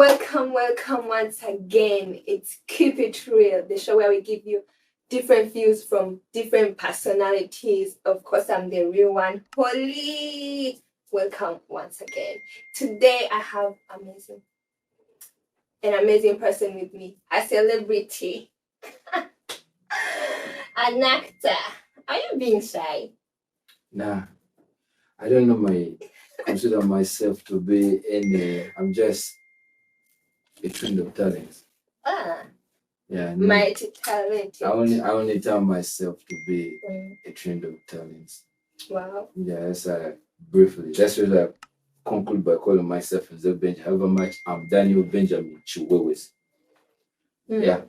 Welcome once again. It's Keep It Real, the show where we give you different views from different personalities. Of course, I'm the real one, Holly. Welcome once again. Today, I have an amazing person with me, a celebrity, an actor. Are you being shy? Nah, I don't consider myself to be I'm just a trend of talents. Yeah, no, mighty talented. I only tell myself to be a trend of talents. Wow. Yeah, that's briefly. That's what I conclude by calling myself Nze Benji. However much I'm Daniel Benjamin Chihuahuas. Yeah.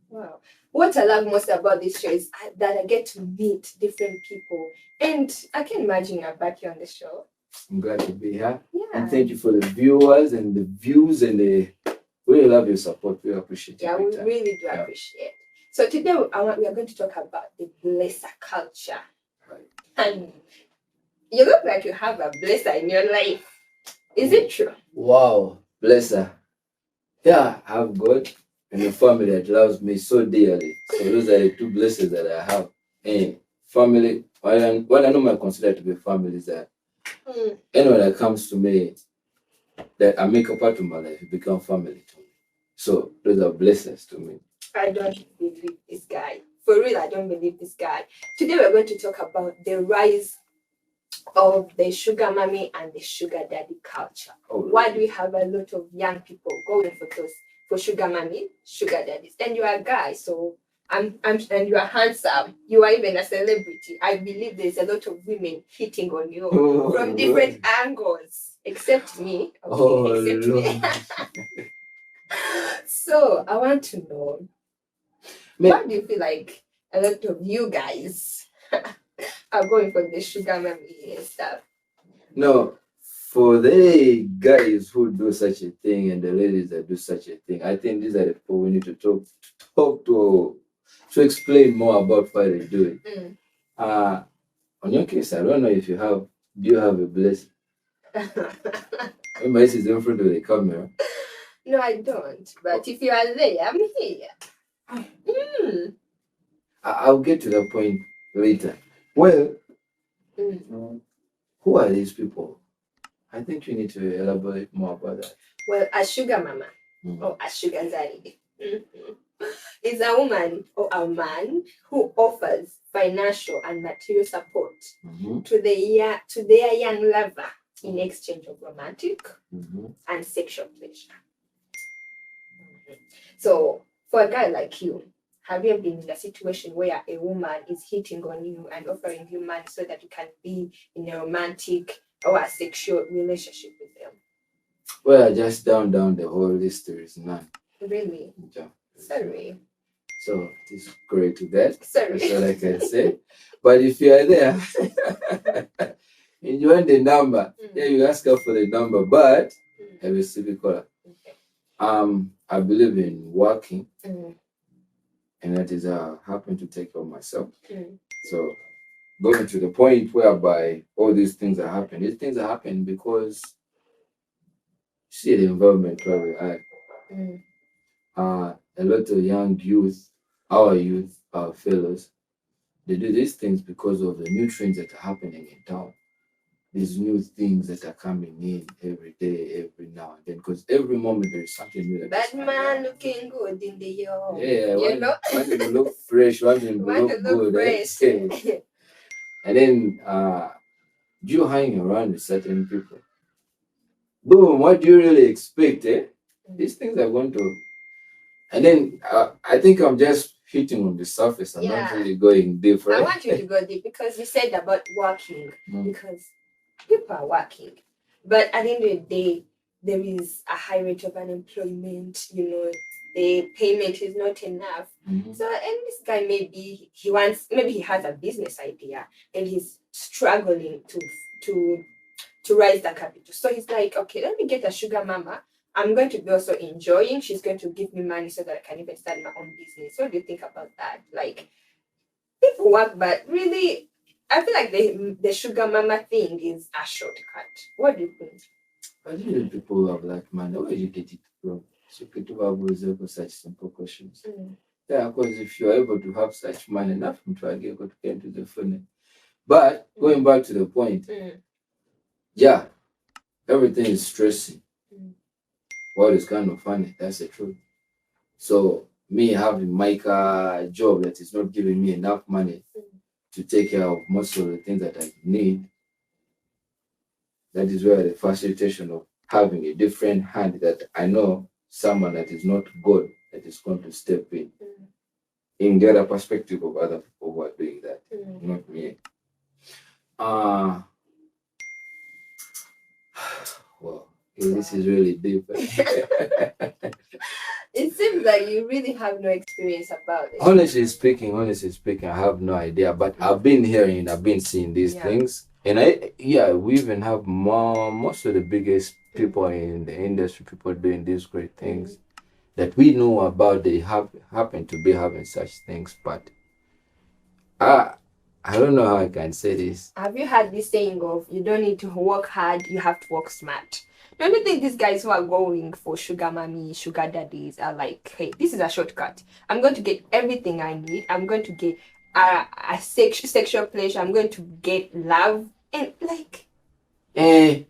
Wow. What I love most about this show is that I get to meet different people. And I can imagine you're back here on the show. I'm glad to be here. Yeah. And thank you for the viewers and the views and we really love your support. We appreciate it. Yeah, we really do appreciate. So today we are going to talk about the blesser culture. Right. And you look like you have a blesser in your life. Is it true? Wow, blesser. Yeah, I have God and a family that loves me so dearly. So those are the two blessings that I have. And family, what I normally consider to be family is that anyone that comes to me that I make a part of my life, it becomes family to me. So those are blessings to me. I don't believe this guy. For real, I don't believe this guy. Today we're going to talk about the rise of the sugar mommy and the sugar daddy culture. Why do we have a lot of young people going for sugar mommy, sugar daddies? And you are a guy, so and you are handsome. You are even a celebrity. I believe there's a lot of women hitting on you from different angles, except me. Okay, except me. So I want to know, why do you feel like a lot of you guys are going for the sugar mommy and stuff? No, for the guys who do such a thing and the ladies that do such a thing, I think these are the people we need to talk to explain more about why they do it. On your case, I don't know if do you have a blessing? My is in front of the camera. No, I don't. But if you are there, I'm here. I'll get to that point later. Well, who are these people? I think you need to elaborate more about that. Well, a sugar mama or a sugar daddy is a woman or a man who offers financial and material support to their young lover in exchange of romantic and sexual pleasure. So, for a guy like you, have you been in a situation where a woman is hitting on you and offering you money so that you can be in a romantic or a sexual relationship with them? Well, just down the whole list, there is none. Really? Yeah. Sorry. So it is great to that. Sorry. That's what I can say. But if you are there, and you want the number, yeah, you ask her for the number, but I will still be called. Okay. I believe in working, and that is how I happen to take care of myself. So going to the point whereby all these things are happening. These things are happening because see the environment where we are. A lot of young youth, our fellows, they do these things because of the new trends that are happening in town. These new things that are coming in every day, every now and then. Because every moment there is something new. That man looking good in the yard. Yeah, want to look fresh, want to look good. Fresh. And then you hang around with certain people. Boom, what do you really expect? These things are going to. And then I think I'm just hitting on the surface. I'm not really going deep. Right? I want you to go deep because you said about working. Because people are working. But at the end of the day, there is a high rate of unemployment. The payment is not enough. So, and this guy maybe he has a business idea and he's struggling to raise the capital. So he's like, okay, let me get a sugar mama. I'm going to be also enjoying. She's going to give me money so that I can even start my own business. What do you think about that? Like, people work, but really, I feel like the sugar mama thing is a shortcut. What do you think? But you know people who have that money, where you get it from? So people have such simple questions. Yeah, because if you're able to have such money, enough to get into the phone. But going back to the point, yeah, everything is stressing. What is kind of funny? That's the truth. So me having my job that is not giving me enough money to take care of most of the things that I need, that is where the facilitation of having a different hand that I know someone that is not God that is going to step in the other perspective of other people who are doing that, not me. Well, this is really deep. It seems like you really have no experience about it. Honestly speaking, I have no idea. But I've been hearing, I've been seeing these things. And we even have most of the biggest people in the industry, people doing these great things that we know about. They happen to be having such things. But I don't know how I can say this. Have you heard this saying of you don't need to work hard, you have to work smart? Don't you think these guys who are going for sugar mommy, sugar daddies are like, hey, this is a shortcut. I'm going to get everything I need. I'm going to get a sexual pleasure. I'm going to get love. And like... And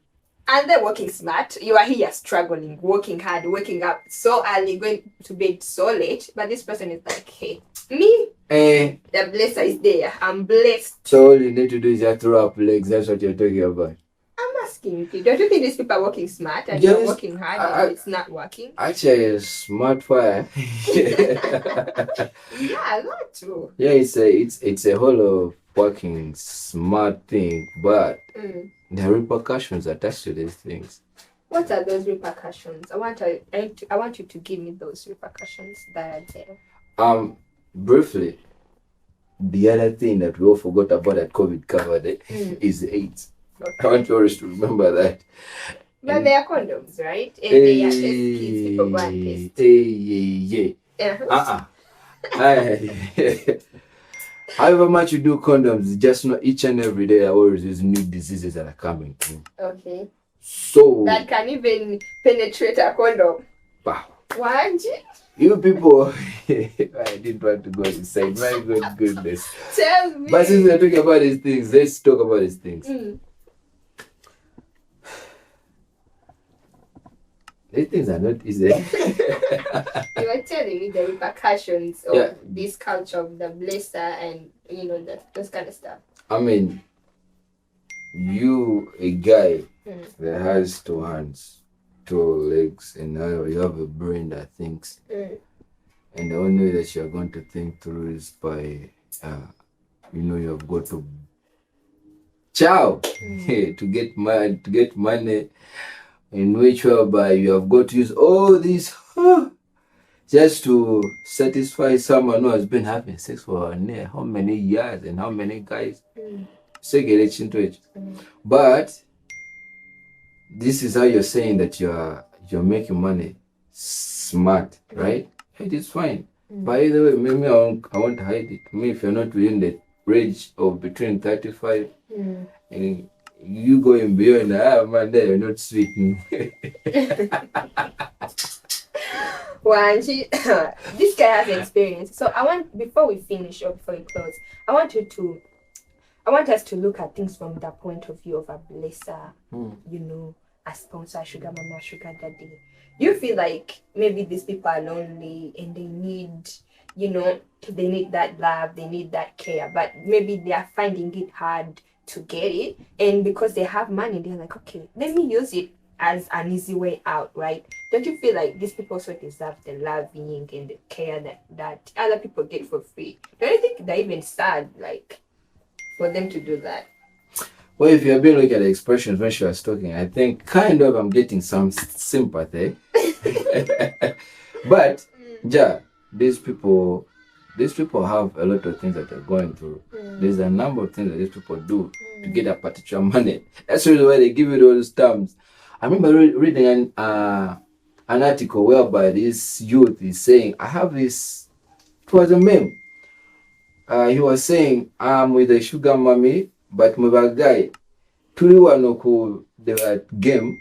they're working smart. You are here struggling, working hard, waking up so early, going to bed so late. But this person is like, hey, me, the blesser is there. I'm blessed. So all you need to do is just throw up legs. That's what you're talking about. I'm asking you, don't you think these people are working smart and you're working hard and it's not working? Actually, smart fire. Yeah, that too. Yeah, it's a whole of working smart thing, but there are repercussions attached to these things. What are those repercussions? I want you to give me those repercussions that are there. Briefly, the other thing that we all forgot about that COVID covered is AIDS. Okay. I want you always to remember that. But there are condoms, right? And they are test kits, people go and test. However much you do condoms, just not each and every day, always there's new diseases that are coming through. Okay. So that can even penetrate a condom. Wow. What? You people, I didn't want to go inside. My goodness. Tell me. But since we're talking about these things, let's talk about these things. These things are not easy. You were telling me the repercussions of this culture of the blesser and those kind of stuff. I mean, you, a guy that has 2 hands, 2 legs, and now you have a brain that thinks. And the only way that you're going to think through is by, you have got to to get money, in which whereby you have got to use all these just to satisfy someone who has been having sex for how many years and how many guys. Get into it. But this is how you're saying that you're making money smart, right? It is fine. By the way, maybe I won't hide it. If you're not within the range of between 35 and you going beyond man, there you're not sweet. This guy has experience. So before we finish or before we close, I want us to look at things from the point of view of a blesser, a sponsor, a sugar mama, sugar daddy. You feel like maybe these people are lonely and they need, they need that love, they need that care, but maybe they are finding it hard to get it. And because they have money, they're like, okay, let me use it as an easy way out, right? Don't you feel like these people also deserve the loving and the care that other people get for free? Don't you think they're even sad, like, for them to do that? Well, if you have been looking at the expressions when she was talking, I think kind of I'm getting some sympathy. But these people have a lot of things that they're going through. There's a number of things that these people do to get a particular money. That's the reason why they give you those terms. I remember reading an article whereby this youth is saying, I have this, it was a meme. He was saying, I'm with a sugar mommy, but my guy, tuli wano ku the game,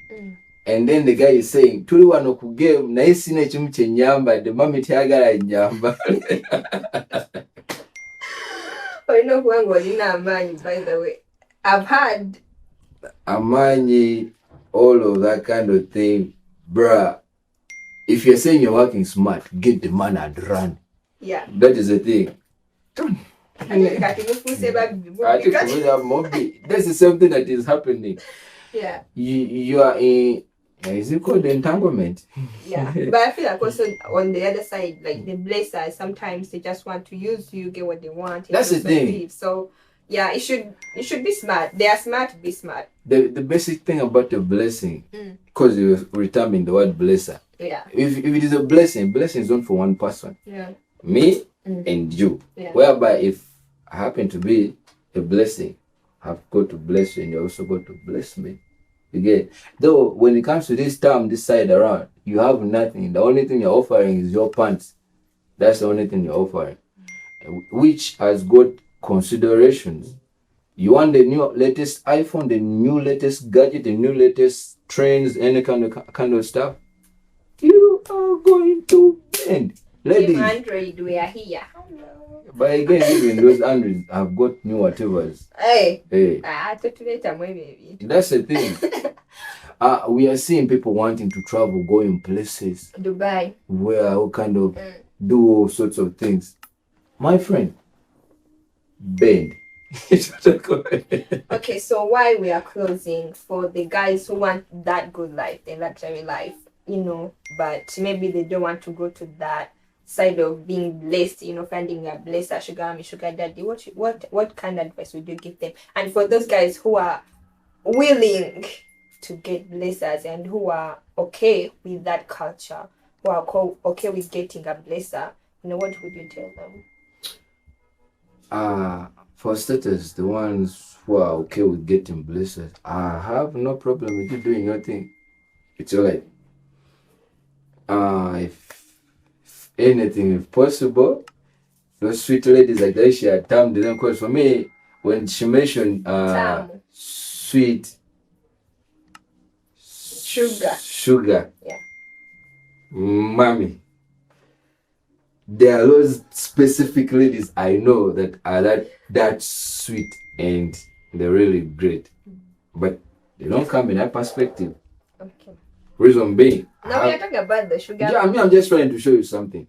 And then the guy is saying, tuli wano ku game, naye sina ekimu kye nyambadde, mami teyagala nyamba. Olina okuba ng'olina amaanyi, by the way. I've had amaanyi, all of that kind of thing. Bruh, if you're saying you're working smart, get the man and run. Yeah. That is the thing. This is something that is happening. Yeah. You are in, is it called entanglement? Yeah. But I feel like also on the other side, like the blessers, sometimes they just want to use you, get what they want. That's the thing. Leave. So yeah, it should be smart. They are smart, be smart. The basic thing about the blessing, because you're returning the word blesser. Yeah. If it is a blessing is not for one person. Yeah. Me and you. Yeah. Whereby if I happen to be a blessing, I've got to bless you and you also got to bless me. You get? Though when it comes to this time, this side around, you have nothing. The only thing you're offering is your pants. That's the only thing you're offering. Which has got considerations. You want the new latest iPhone, the new latest gadget, the new latest trends, any kind of stuff. You are going to bend. Ladies. Android, we are here. But again, even those Androids have got new whatevers. Hey. That's the thing. Ah, We are seeing people wanting to travel, going places. Dubai. Where all kind of do all sorts of things. My friend, bend. Okay, so why we are closing for the guys who want that good life, the luxury life, but maybe they don't want to go to that side of being blessed, finding a blesser, sugar mommy, sugar daddy. What kind of advice would you give them? And for those guys who are willing to get blessers and who are okay with that culture, who are okay with getting a blesser, what would you tell them? For starters, the ones who are okay with getting blessed, I have no problem with you doing your thing. It's alright. If anything, if possible, those sweet ladies like that, she had termed them, because for me, when she mentioned sweet sugar, yeah, mommy, there are those specific ladies I know that are that sweet and they're really great, but they don't come in that perspective. Okay. Reason being, now we are talking about the sugar. Yeah, I'm just trying to show you something.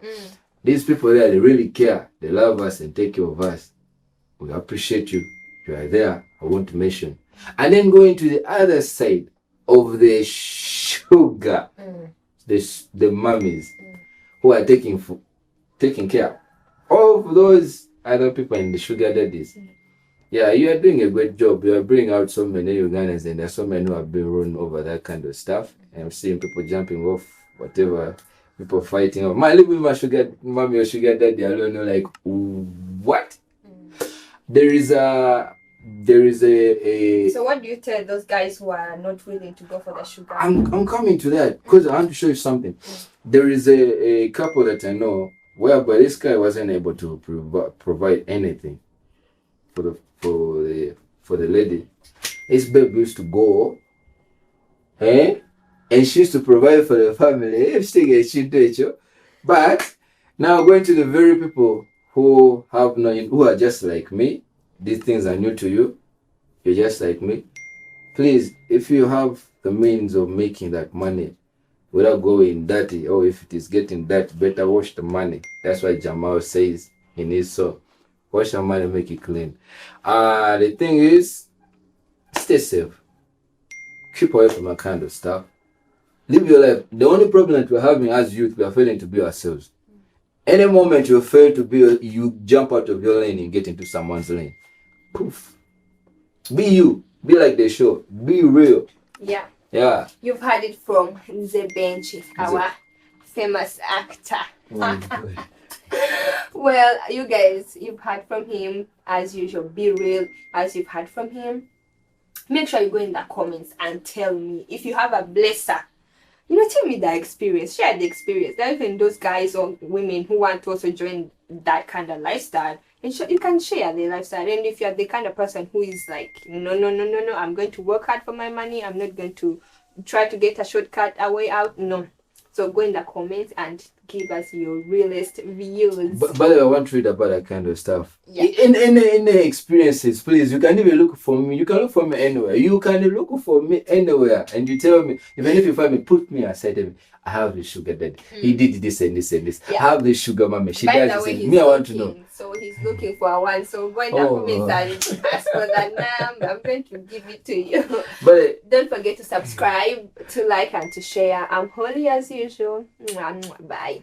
These people there, they really care. They love us and take care of us. We appreciate you. You are there. I want to mention. And then going to the other side of the sugar, the mummies who are taking care of those other people and the sugar daddies. Yeah, you are doing a great job. You are bringing out so many Ugandans, and there are so many who have been run over that kind of stuff. I'm seeing people jumping off, whatever, people fighting. Man, live with my sugar mommy or sugar daddy. I don't know, like, what? There is a. So what do you tell those guys who are not willing to go for the sugar? I'm coming to that because I want to show you something. There is a couple that I know whereby this guy wasn't able to provide anything for the lady. His babe used to go, and she used to provide for the family. But now going to the very people who are just like me. These things are new to you. You're just like me. Please, if you have the means of making that money without going dirty, or if it is getting dirty, better wash the money. That's why Jamal says in his song, wash the money, make it clean. The thing is, stay safe. Keep away from that kind of stuff. Live your life. The only problem that we're having as youth, we are failing to be ourselves. Any moment you fail to be, you jump out of your lane and get into someone's lane. Poof. Be you. Be like the show. Be real. Yeah. Yeah. You've heard it from Nze Benji, our famous actor. Well, you guys, you've heard from him as usual. Be real as you've heard from him. Make sure you go in the comments and tell me if you have a blesser. Tell me the experience. Share the experience. There are even those guys or women who want to also join that kind of lifestyle. And you can share the lifestyle. And if you're the kind of person who is like, no, I'm going to work hard for my money. I'm not going to try to get a shortcut, a way out. No. So go in the comments and give us your realest views. By the way, I want to read about that kind of stuff. Yeah. In any experiences, please, you can even look for me. You can look for me anywhere. You can look for me anywhere, and you tell me, even if you find me, put me aside. I have the sugar daddy. He did this and this and this. Yeah. I have the sugar mommy. She By does the way, this. Me, I want to know. So he's looking for one. So go in the comments and ask for that number. I'm going to give it to you. But don't forget to subscribe, to like, and to share. I'm Holly as usual. Bye.